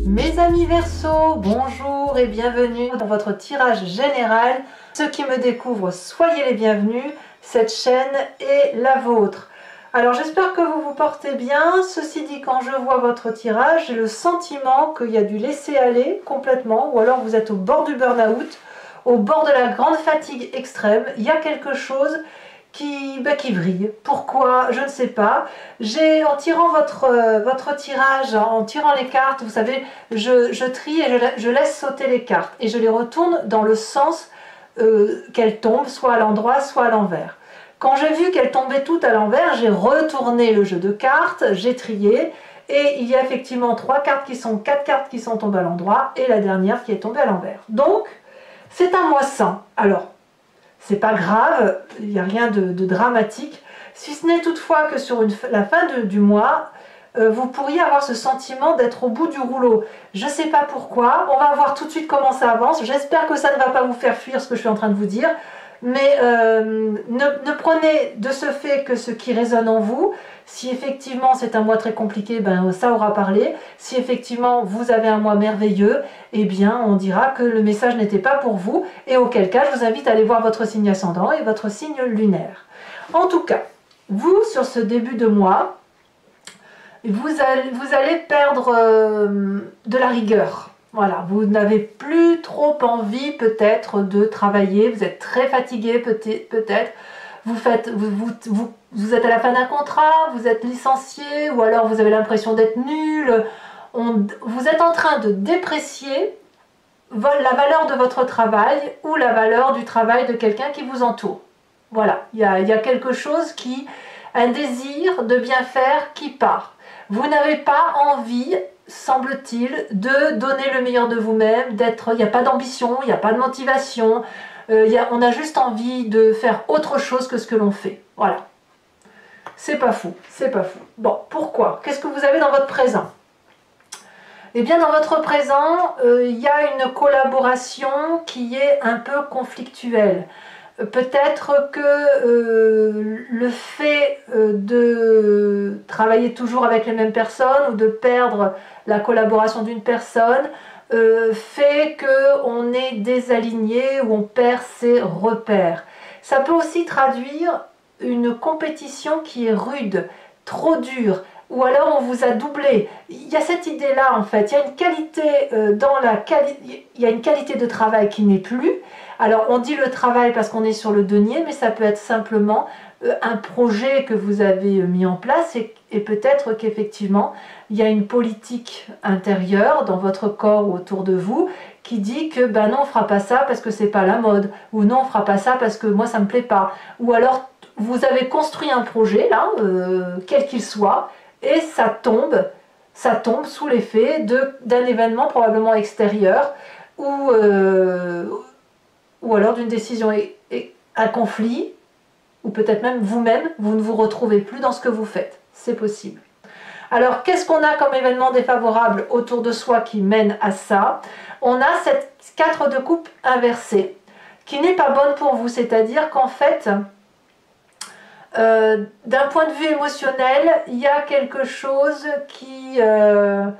Mes amis Verseau, bonjour et bienvenue dans votre tirage général. Ceux qui me découvrent, soyez les bienvenus. Cette chaîne est la vôtre. Alors j'espère que vous vous portez bien. Ceci dit, quand je vois votre tirage, j'ai le sentiment qu'il y a du laisser-aller complètement, ou alors vous êtes au bord du burn-out, au bord de la grande fatigue extrême. Il y a quelque chose qui vrille. Pourquoi? Je ne sais pas. En tirant votre tirage, en tirant les cartes, vous savez, je trie et je laisse sauter les cartes et je les retourne dans le sens qu'elles tombent, soit à l'endroit, soit à l'envers. Quand j'ai vu qu'elles tombaient toutes à l'envers, j'ai retourné le jeu de cartes, j'ai trié et il y a effectivement 4 cartes qui sont tombées à l'endroit et la dernière qui est tombée à l'envers. Donc, c'est un moisson. Alors, c'est pas grave, il n'y a rien de dramatique, si ce n'est toutefois que sur la fin du mois, vous pourriez avoir ce sentiment d'être au bout du rouleau. Je ne sais pas pourquoi, on va voir tout de suite comment ça avance. J'espère que ça ne va pas vous faire fuir ce que je suis en train de vous dire, mais ne prenez de ce fait que ce qui résonne en vous. Si effectivement c'est un mois très compliqué, ben ça aura parlé. Si effectivement vous avez un mois merveilleux, eh bien on dira que le message n'était pas pour vous, et auquel cas je vous invite à aller voir votre signe ascendant et votre signe lunaire. En tout cas, vous sur ce début de mois, vous allez perdre de la rigueur. Voilà, vous n'avez plus trop envie peut-être de travailler, vous êtes très fatigué peut-être, vous êtes à la fin d'un contrat, vous êtes licencié, ou alors vous avez l'impression d'être nul, vous êtes en train de déprécier la valeur de votre travail ou la valeur du travail de quelqu'un qui vous entoure. Voilà, il y a quelque chose un désir de bien faire qui part. Vous n'avez pas envie, semble-t-il, de donner le meilleur de vous-même, il n'y a pas d'ambition, il n'y a pas de motivation, on a juste envie de faire autre chose que ce que l'on fait. Voilà. C'est pas fou, c'est pas fou. Bon, pourquoi? Qu'est-ce que vous avez dans votre présent? Eh bien, dans votre présent, il y a une collaboration qui est un peu conflictuelle. Peut-être que le fait de travailler toujours avec les mêmes personnes ou de perdre la collaboration d'une personne fait qu'on est désaligné ou on perd ses repères. Ça peut aussi traduire une compétition qui est rude, trop dure, ou alors on vous a doublé. Il y a cette idée-là en fait, il y a une qualité il y a une qualité de travail qui n'est plus. Alors on dit le travail parce qu'on est sur le denier, mais ça peut être simplement un projet que vous avez mis en place et peut-être qu'effectivement il y a une politique intérieure dans votre corps ou autour de vous qui dit que ben non, on fera pas ça parce que c'est pas la mode, ou non, on fera pas ça parce que moi ça me plaît pas, ou alors vous avez construit un projet là, quel qu'il soit, et ça tombe sous l'effet d'un événement probablement extérieur ou alors d'une décision, un conflit, ou peut-être même vous-même, vous ne vous retrouvez plus dans ce que vous faites. C'est possible. Alors, qu'est-ce qu'on a comme événement défavorable autour de soi qui mène à ça? On a cette 4 de coupe inversée, qui n'est pas bonne pour vous, c'est-à-dire qu'en fait, d'un point de vue émotionnel, il y a quelque chose qui ne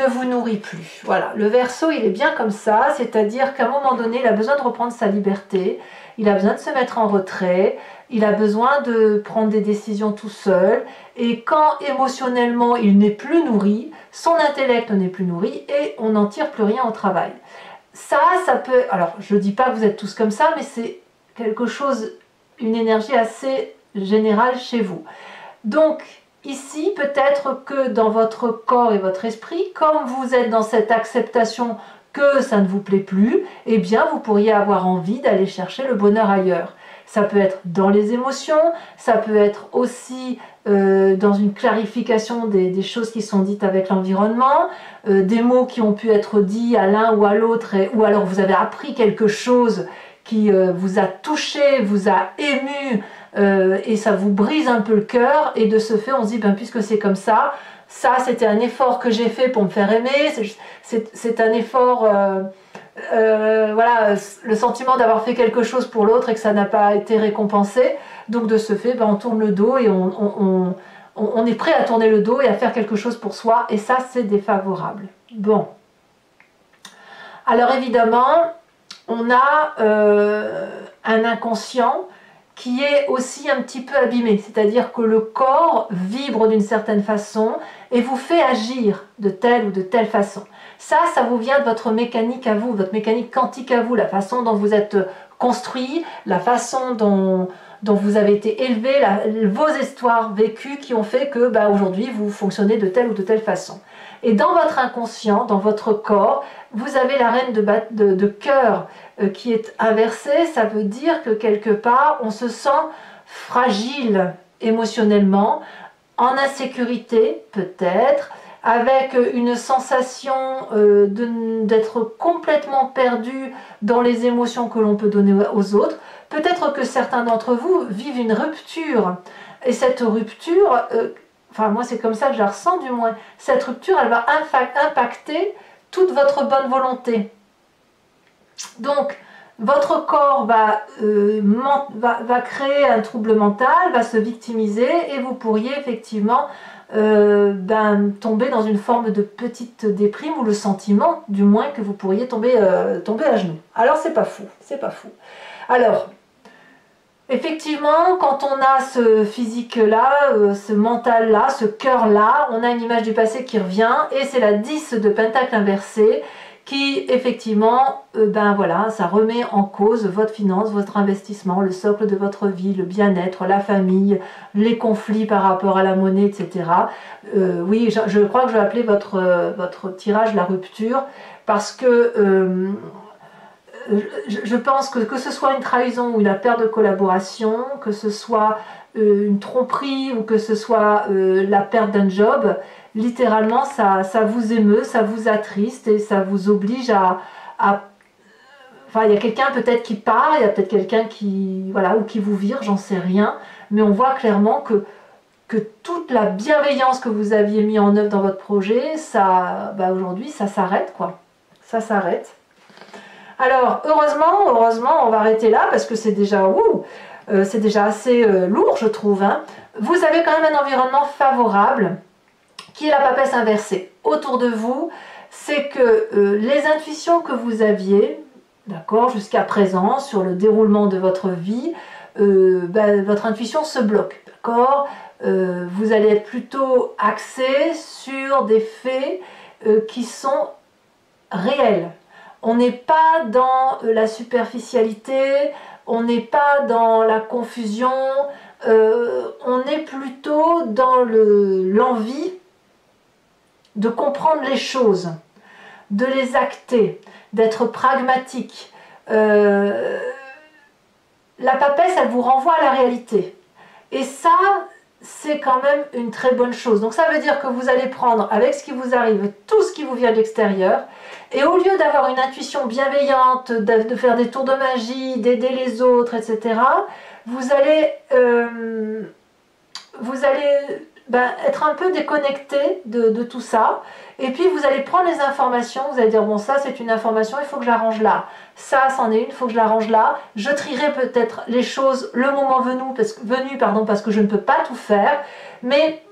vous nourrit plus. Voilà, le Verseau, il est bien comme ça, c'est-à-dire qu'à un moment donné, il a besoin de reprendre sa liberté, il a besoin de se mettre en retrait, il a besoin de prendre des décisions tout seul, et quand émotionnellement il n'est plus nourri, son intellect n'est plus nourri, et on n'en tire plus rien au travail. Ça peut... Alors, je ne dis pas que vous êtes tous comme ça, mais c'est quelque chose, une énergie assez générale chez vous. Donc, ici, peut-être que dans votre corps et votre esprit, comme vous êtes dans cette acceptation que ça ne vous plaît plus, eh bien, vous pourriez avoir envie d'aller chercher le bonheur ailleurs. Ça peut être dans les émotions, ça peut être aussi dans une clarification des choses qui sont dites avec l'environnement, des mots qui ont pu être dits à l'un ou à l'autre, ou alors vous avez appris quelque chose qui vous a touché, vous a ému, et ça vous brise un peu le cœur, et de ce fait on se dit, ben, puisque c'est comme ça c'était un effort que j'ai fait pour me faire aimer, c'est un effort, voilà, le sentiment d'avoir fait quelque chose pour l'autre et que ça n'a pas été récompensé, donc de ce fait ben, on tourne le dos et on on est prêt à tourner le dos et à faire quelque chose pour soi, et ça c'est défavorable. Bon. Alors évidemment, on a un inconscient qui est aussi un petit peu abîmé, c'est-à-dire que le corps vibre d'une certaine façon et vous fait agir de telle ou de telle façon. Ça vous vient de votre mécanique à vous, votre mécanique quantique à vous, la façon dont vous êtes construit, la façon dont vous avez été élevé, vos histoires vécues qui ont fait que aujourd'hui vous fonctionnez de telle ou de telle façon. Et dans votre inconscient, dans votre corps, vous avez la reine de cœur qui est inversée. Ça veut dire que quelque part, on se sent fragile émotionnellement, en insécurité peut-être, avec une sensation d'être complètement perdu dans les émotions que l'on peut donner aux autres. Peut-être que certains d'entre vous vivent une rupture. Et cette rupture... enfin moi c'est comme ça que je la ressens du moins, cette rupture elle va impacter toute votre bonne volonté. Donc votre corps va créer un trouble mental, va se victimiser et vous pourriez effectivement tomber dans une forme de petite déprime ou le sentiment du moins que vous pourriez tomber à genoux. Alors c'est pas fou, c'est pas fou. Alors effectivement, quand on a ce physique-là, ce mental-là, ce cœur-là, on a une image du passé qui revient et c'est la 10 de pentacle inversé qui, effectivement, voilà, ça remet en cause votre finance, votre investissement, le socle de votre vie, le bien-être, la famille, les conflits par rapport à la monnaie, etc. Oui, je crois que je vais appeler votre tirage la rupture parce que... je pense que ce soit une trahison ou une perte de collaboration, que ce soit une tromperie ou que ce soit la perte d'un job, littéralement ça vous émeut, ça vous attriste et ça vous oblige à enfin il y a quelqu'un peut-être qui part, il y a peut-être quelqu'un qui voilà ou qui vous vire, j'en sais rien, mais on voit clairement que toute la bienveillance que vous aviez mis en œuvre dans votre projet, ça aujourd'hui ça s'arrête quoi, ça s'arrête. Alors, heureusement, on va arrêter là parce que c'est déjà assez lourd, je trouve. Hein. Vous avez quand même un environnement favorable qui est la papesse inversée. Autour de vous, c'est que les intuitions que vous aviez, d'accord, jusqu'à présent, sur le déroulement de votre vie, votre intuition se bloque, d'accord. Vous allez être plutôt axé sur des faits qui sont réels. On n'est pas dans la superficialité, on n'est pas dans la confusion, on est plutôt dans l'envie de comprendre les choses, de les acter, d'être pragmatique. La papesse, elle vous renvoie à la réalité. Et ça, c'est quand même une très bonne chose. Donc ça veut dire que vous allez prendre avec ce qui vous arrive, tout ce qui vous vient de l'extérieur, et au lieu d'avoir une intuition bienveillante, de faire des tours de magie, d'aider les autres, etc., vous allez être un peu déconnecté de tout ça, et puis vous allez prendre les informations, vous allez dire bon ça c'est une information, il faut que je la range là, ça c'en est une, il faut que je la range là, je trierai peut-être les choses le moment venu, parce que je ne peux pas tout faire, mais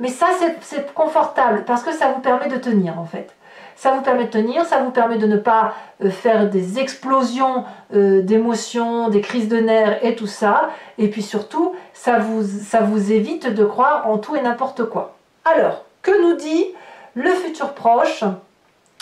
ça c'est confortable, parce que ça vous permet de tenir en fait. Ça vous permet de tenir, ça vous permet de ne pas faire des explosions d'émotions, des crises de nerfs et tout ça. Et puis surtout, ça vous évite de croire en tout et n'importe quoi. Alors, que nous dit le futur proche?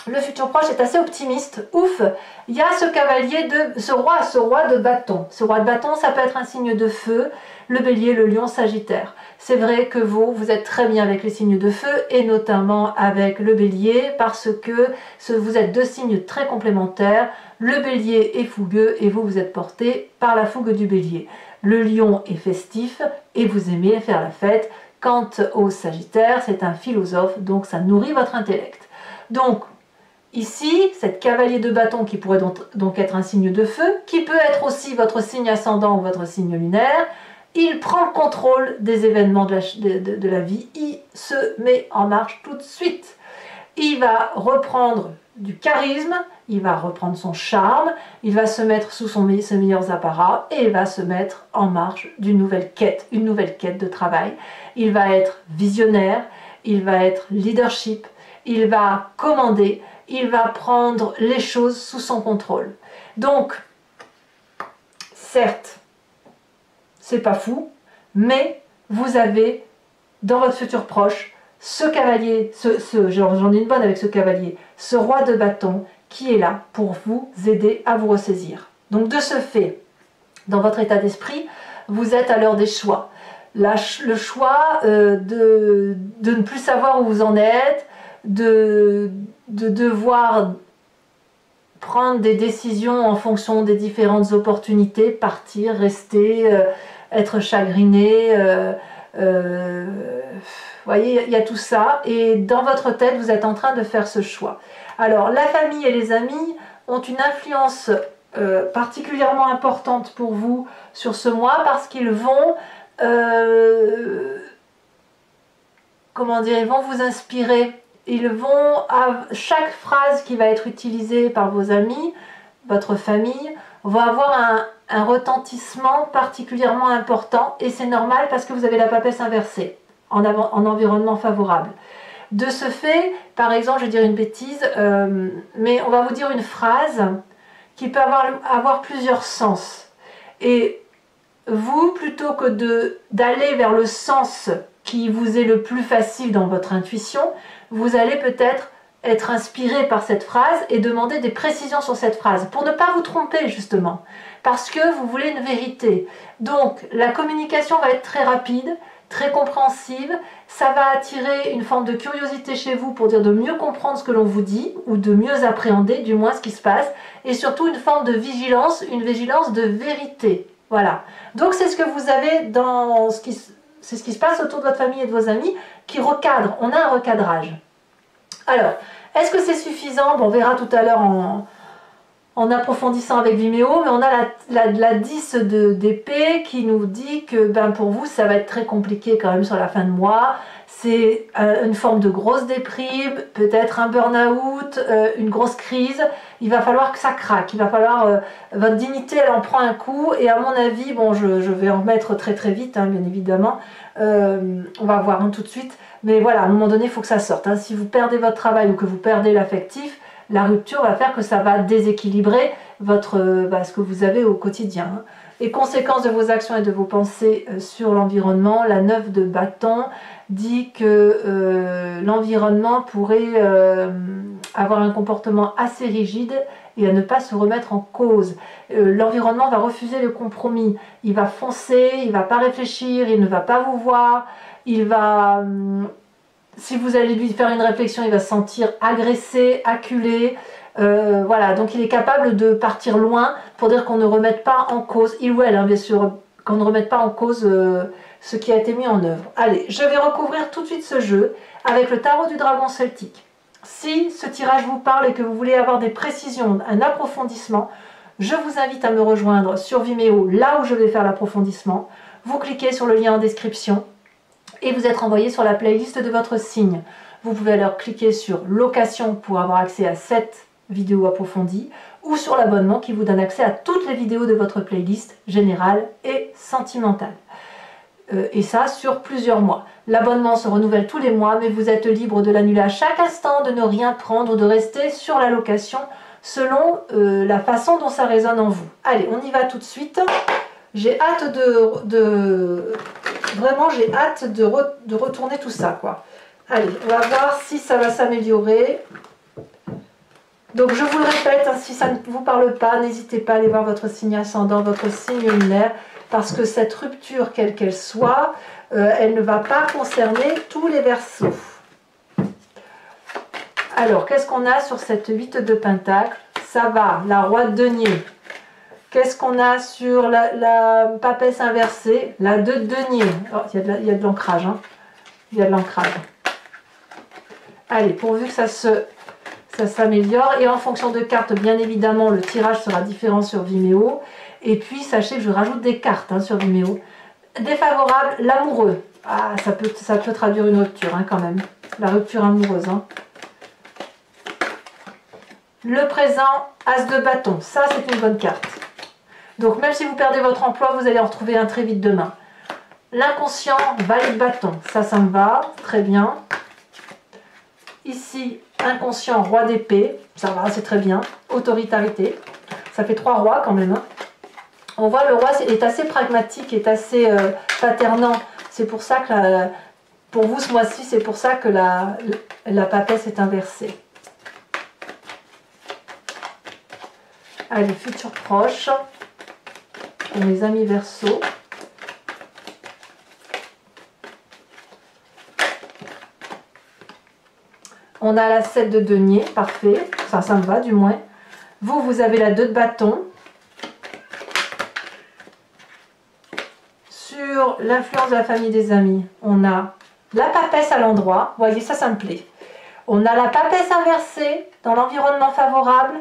Le futur proche est assez optimiste. Ouf, il y a ce roi de bâton. Ce roi de bâton, ça peut être un signe de feu, le bélier, le lion, sagittaire. C'est vrai que vous êtes très bien avec les signes de feu et notamment avec le bélier parce que vous êtes deux signes très complémentaires. Le bélier est fougueux et vous êtes porté par la fougue du bélier. Le lion est festif et vous aimez faire la fête. Quant au sagittaire, c'est un philosophe, donc ça nourrit votre intellect. Donc, ici, cette cavalier de bâton qui pourrait donc être un signe de feu, qui peut être aussi votre signe ascendant ou votre signe lunaire, il prend le contrôle des événements de la vie, il se met en marche tout de suite. Il va reprendre du charisme, il va reprendre son charme, il va se mettre sous ses meilleurs apparats et il va se mettre en marche d'une nouvelle quête, une nouvelle quête de travail. Il va être visionnaire, il va être leadership, il va commander, il va prendre les choses sous son contrôle. Donc, certes, c'est pas fou, mais vous avez dans votre futur proche ce cavalier, j'en ai une bonne avec ce cavalier, ce roi de bâton qui est là pour vous aider à vous ressaisir. Donc de ce fait, dans votre état d'esprit, vous êtes à l'heure des choix. Le choix de ne plus savoir où vous en êtes, de devoir prendre des décisions en fonction des différentes opportunités, partir, rester, être chagriné, vous voyez, il y a tout ça, et dans votre tête, vous êtes en train de faire ce choix. Alors, la famille et les amis ont une influence particulièrement importante pour vous sur ce mois, parce qu'ils vont, comment dire, ils vont vous inspirer. Ils vont, à chaque phrase qui va être utilisée par vos amis, votre famille, va avoir un retentissement particulièrement important, et c'est normal parce que vous avez la papesse inversée en environnement favorable. De ce fait, par exemple, je vais dire une bêtise, mais on va vous dire une phrase qui peut avoir plusieurs sens. Et vous, plutôt que d'aller vers le sens qui vous est le plus facile dans votre intuition, vous allez peut-être être inspiré par cette phrase et demander des précisions sur cette phrase pour ne pas vous tromper justement, parce que vous voulez une vérité. Donc la communication va être très rapide, très compréhensive, ça va attirer une forme de curiosité chez vous pour dire de mieux comprendre ce que l'on vous dit ou de mieux appréhender du moins ce qui se passe, et surtout une forme de vigilance, une vigilance de vérité. Voilà. Donc c'est ce que vous avez dans c'est ce qui se passe autour de votre famille et de vos amis qui recadre. On a un recadrage. Alors, est-ce que c'est suffisant? Bon, on verra tout à l'heure en approfondissant avec Vimeo, mais on a la 10 d'épée qui nous dit que ben, pour vous, ça va être très compliqué quand même sur la fin de mois. C'est une forme de grosse déprime, peut-être un burn-out, une grosse crise. Il va falloir que ça craque, il va falloir... votre dignité, elle en prend un coup, et à mon avis, bon, je vais en remettre très très vite, hein, bien évidemment. On va voir tout de suite. Mais voilà, à un moment donné, il faut que ça sorte. Hein. Si vous perdez votre travail ou que vous perdez l'affectif, la rupture va faire que ça va déséquilibrer ce que vous avez au quotidien. Hein. Et conséquence de vos actions et de vos pensées sur l'environnement, la 9 de bâton dit que l'environnement pourrait avoir un comportement assez rigide et à ne pas se remettre en cause. L'environnement va refuser le compromis. Il va foncer, il ne va pas réfléchir, il ne va pas vous voir. Il va, si vous allez lui faire une réflexion, il va se sentir agressé, acculé. Voilà, donc il est capable de partir loin pour dire qu'on ne remette pas en cause, il ou elle, hein, bien sûr, qu'on ne remette pas en cause ce qui a été mis en œuvre. Allez, je vais recouvrir tout de suite ce jeu avec le tarot du dragon celtique. Si ce tirage vous parle et que vous voulez avoir des précisions, un approfondissement, je vous invite à me rejoindre sur Vimeo, là où je vais faire l'approfondissement. Vous cliquez sur le lien en description et vous êtes renvoyé sur la playlist de votre signe. Vous pouvez alors cliquer sur location pour avoir accès à cette vidéo approfondie ou sur l'abonnement qui vous donne accès à toutes les vidéos de votre playlist générale et sentimentale. Et ça sur plusieurs mois. L'abonnement se renouvelle tous les mois, mais vous êtes libre de l'annuler à chaque instant, de ne rien prendre ou de rester sur la location selon la façon dont ça résonne en vous. Allez, on y va tout de suite. J'ai hâte vraiment j'ai hâte de retourner tout ça, quoi. Allez, on va voir si ça va s'améliorer. Donc je vous le répète, hein, si ça ne vous parle pas, n'hésitez pas à aller voir votre signe ascendant, votre signe lunaire, parce que cette rupture, quelle qu'elle soit, elle ne va pas concerner tous les Verseaux. Alors, qu'est-ce qu'on a sur cette 8 de Pentacle? Ça va, la roi de denier. Qu'est-ce qu'on a sur la papesse inversée? La 2 de denier. Oh, il y a de l'ancrage. Hein. Il y a de l'ancrage. Allez, pourvu que ça s'améliore. Et en fonction de cartes, bien évidemment, le tirage sera différent sur Vimeo. Et puis, sachez que je rajoute des cartes hein, sur Vimeo. Défavorable, l'amoureux. Ah, ça peut traduire une rupture hein, quand même. La rupture amoureuse. Hein. Le présent, as de bâton. Ça, c'est une bonne carte. Donc, même si vous perdez votre emploi, vous allez en retrouver un très vite demain. L'inconscient, valet de bâton. Ça me va. Très bien. Ici, inconscient, roi d'épée. Ça va, c'est très bien. Autoritarité. Ça fait 3 rois quand même. Hein. On voit le roi est assez pragmatique, est assez paternant. C'est pour ça que, pour vous ce mois-ci, c'est pour ça que la papesse est inversée. Allez, futur proche. Pour mes amis Verseau. On a la 7 de denier, parfait. Ça me va du moins. Vous avez la 2 de bâton. Sur l'influence de la famille des amis, on a la papesse à l'endroit. Vous voyez, ça me plaît. On a la papesse inversée dans l'environnement favorable.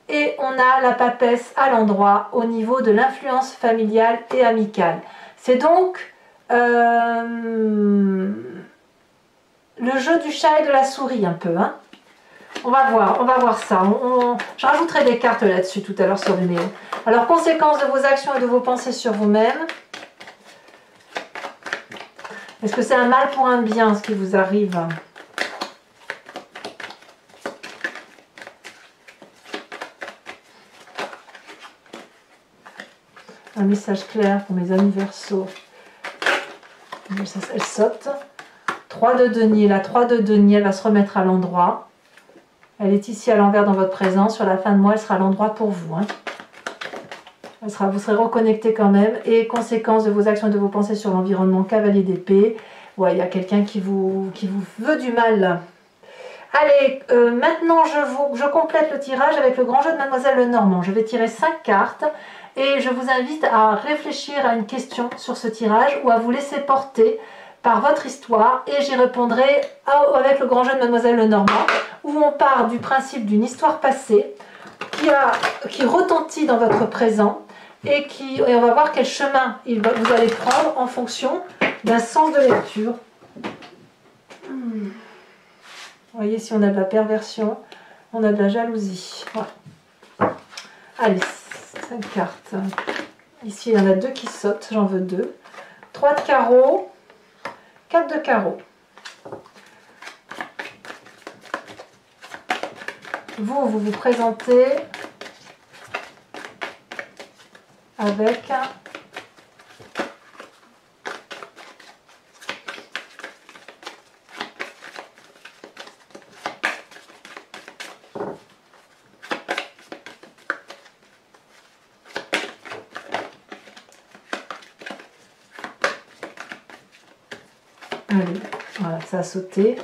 Et on a la papesse à l'endroit au niveau de l'influence familiale et amicale. C'est donc le jeu du chat et de la souris un peu. Hein. On va voir ça. Je rajouterai des cartes là-dessus tout à l'heure sur Vimeo. Alors, conséquences de vos actions et de vos pensées sur vous-même. Est-ce que c'est un mal pour un bien ce qui vous arrive ? Un message clair pour mes amis Verseau. Elle saute. 3 de denier. La 3 de denier, elle va se remettre à l'endroit. Elle est ici à l'envers dans votre présent. Sur la fin de mois, elle sera à l'endroit pour vous. Hein. Vous serez reconnecté quand même. Et conséquence de vos actions et de vos pensées sur l'environnement, cavalier d'épée. Ouais, il y a quelqu'un qui vous veut du mal. Allez, maintenant je complète le tirage avec le grand jeu de Mademoiselle Lenormand. Je vais tirer 5 cartes. Et je vous invite à réfléchir à une question sur ce tirage ou à vous laisser porter par votre histoire et j'y répondrai avec le grand jeu de Mademoiselle Lenormand où on part du principe d'une histoire passée qui retentit dans votre présent et on va voir quel chemin vous allez prendre en fonction d'un sens de lecture. Vous voyez, si on a de la perversion, on a de la jalousie. Voilà. Allez. 5 cartes. Ici, il y en a 2 qui sautent. J'en veux 2. 3 de carreau. 4 de carreau. Vous vous présentez avec allez, voilà, ça a sauté.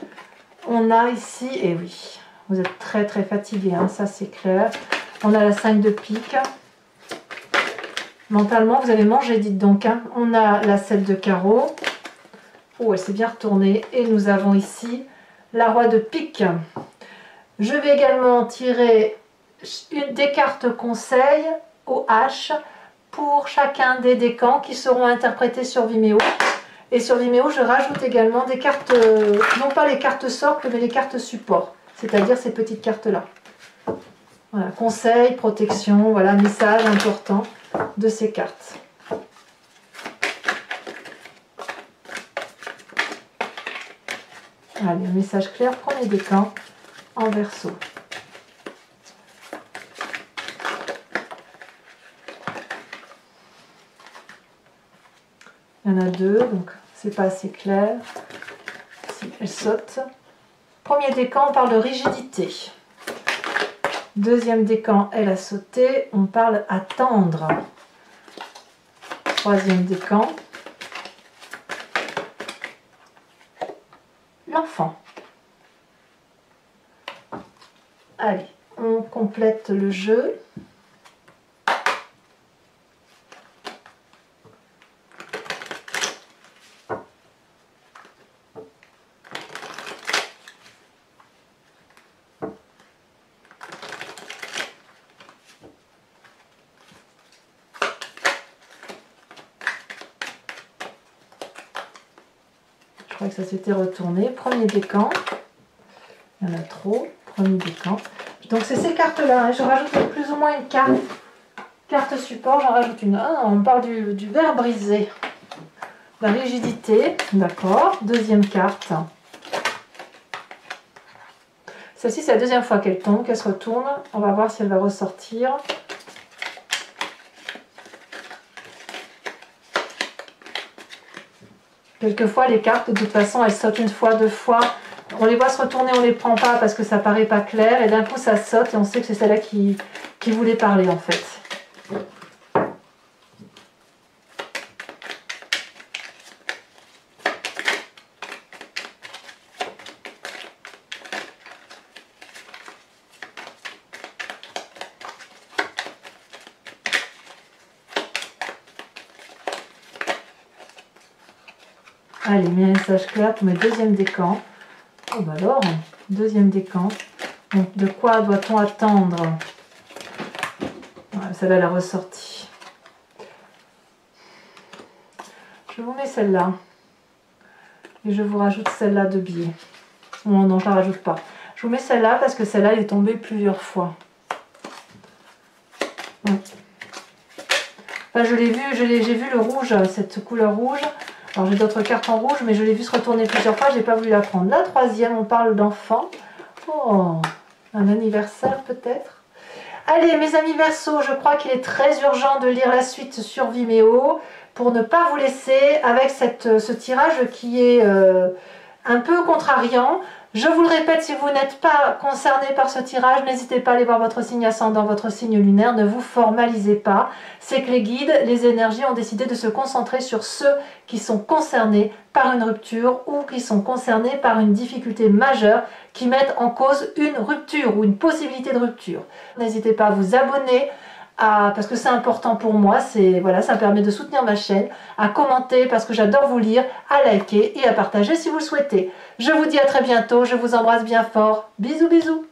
On a ici, et oui, vous êtes très très fatigué, hein, ça c'est clair. On a la 5 de pique. Mentalement, vous avez mangé, dites donc. Hein. On a la 7 de carreau. Oh, elle s'est bien retournée. Et nous avons ici la roi de pique. Je vais également tirer des cartes conseils au H pour chacun des décans qui seront interprétés sur Vimeo. Et sur Vimeo, je rajoute également des cartes, non pas les cartes socles, mais les cartes support, c'est-à-dire ces petites cartes-là. Voilà, conseils, protection, voilà, message important de ces cartes. Allez, un message clair, premier décan en Verseau. Il y en a 2, donc c'est pas assez clair. Si elle saute. Premier décan, on parle de rigidité. Deuxième décan, elle a sauté. On parle attendre. Troisième décan. L'enfant. Allez, on complète le jeu. Je crois que ça s'était retourné. Premier décan. Il y en a trop. Premier décan. Donc c'est ces cartes-là, hein. Je rajoute plus ou moins une carte support, j'en rajoute une. Ah, on parle du verre brisé. La rigidité, d'accord. Deuxième carte. Celle-ci, c'est la deuxième fois qu'elle tombe, qu'elle se retourne. On va voir si elle va ressortir. Quelquefois, les cartes, de toute façon, elles sautent une fois, deux fois. On les voit se retourner, on les prend pas parce que ça paraît pas clair. Et d'un coup, ça saute et on sait que c'est celle-là qui voulait parler, en fait. Allez, message clair pour mes deuxièmes décans. Oh bah alors, deuxième décan. Donc, de quoi doit-on attendre? Ouais, celle-là, elle a ressorti. Je vous mets celle-là. Et je vous rajoute celle-là de biais. Bon, non, je ne la rajoute pas. Je vous mets celle-là parce que celle-là, elle est tombée plusieurs fois. Ouais. Enfin, je l'ai vu, j'ai vu le rouge, cette couleur rouge. Alors j'ai d'autres cartes en rouge, mais je l'ai vu se retourner plusieurs fois, j'ai pas voulu la prendre. La troisième, on parle d'enfant. Oh, un anniversaire peut-être. Allez, mes amis Verseaux, je crois qu'il est très urgent de lire la suite sur Vimeo pour ne pas vous laisser avec ce tirage qui est un peu contrariant. Je vous le répète, si vous n'êtes pas concerné par ce tirage, n'hésitez pas à aller voir votre signe ascendant, votre signe lunaire, ne vous formalisez pas. C'est que les guides, les énergies ont décidé de se concentrer sur ceux qui sont concernés par une rupture ou qui sont concernés par une difficulté majeure qui mettent en cause une rupture ou une possibilité de rupture. N'hésitez pas à vous abonner, parce que c'est important pour moi, voilà, ça me permet de soutenir ma chaîne, à commenter parce que j'adore vous lire, à liker et à partager si vous le souhaitez. Je vous dis à très bientôt, je vous embrasse bien fort, bisous bisous.